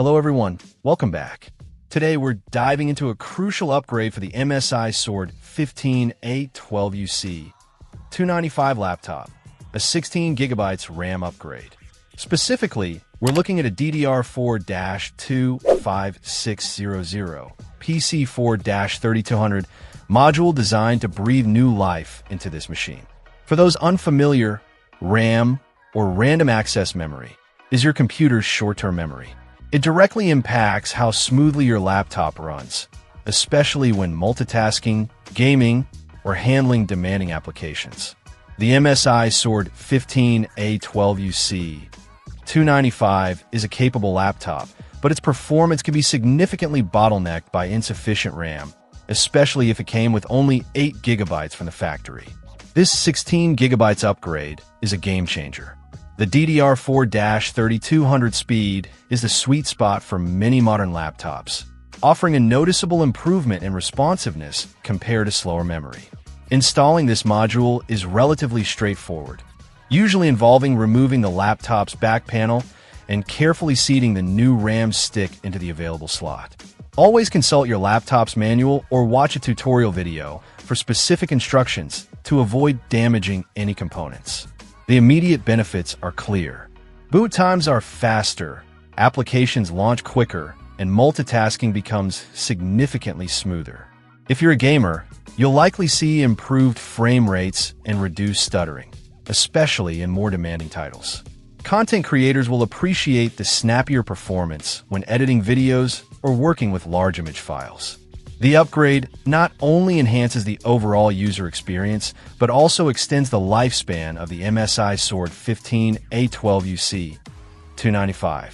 Hello everyone, welcome back. Today we're diving into a crucial upgrade for the MSI Sword 15 A12UC-295 laptop, a 16GB RAM upgrade. Specifically, we're looking at a DDR4-25600 PC4-3200 module designed to breathe new life into this machine. For those unfamiliar, RAM, or random access memory, is your computer's short-term memory. It directly impacts how smoothly your laptop runs, especially when multitasking, gaming, or handling demanding applications. The MSI Sword 15 A12UC-295 is a capable laptop, but its performance can be significantly bottlenecked by insufficient RAM, especially if it came with only 8 GB from the factory. This 16 GB upgrade is a game changer. The DDR4-3200 speed is the sweet spot for many modern laptops, offering a noticeable improvement in responsiveness compared to slower memory. Installing this module is relatively straightforward, usually involving removing the laptop's back panel and carefully seating the new RAM stick into the available slot. Always consult your laptop's manual or watch a tutorial video for specific instructions to avoid damaging any components. The immediate benefits are clear. Boot times are faster, applications launch quicker, and multitasking becomes significantly smoother. If you're a gamer, you'll likely see improved frame rates and reduced stuttering, especially in more demanding titles. Content creators will appreciate the snappier performance when editing videos or working with large image files. The upgrade not only enhances the overall user experience, but also extends the lifespan of the MSI Sword 15 A12UC-295.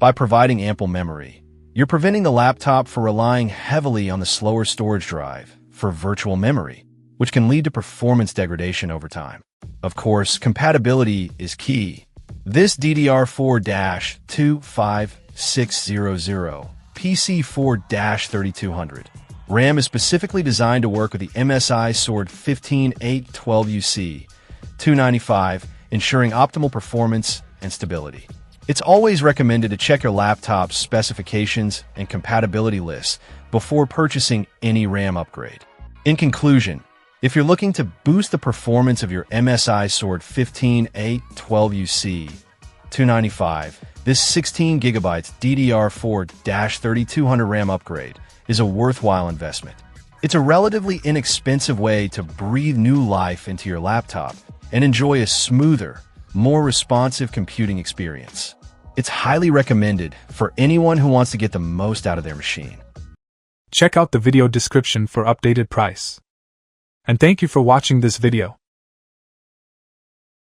By providing ample memory, you're preventing the laptop from relying heavily on the slower storage drive for virtual memory, which can lead to performance degradation over time. Of course, compatibility is key. This DDR4-25600 PC4-3200 RAM is specifically designed to work with the MSI Sword 15 A12UC-295, ensuring optimal performance and stability. It's always recommended to check your laptop's specifications and compatibility lists before purchasing any RAM upgrade. In conclusion, if you're looking to boost the performance of your MSI Sword 15 A12UC-295, this 16GB DDR4-3200 RAM upgrade is a worthwhile investment. It's a relatively inexpensive way to breathe new life into your laptop and enjoy a smoother, more responsive computing experience. It's highly recommended for anyone who wants to get the most out of their machine. Check out the video description for updated price. And thank you for watching this video.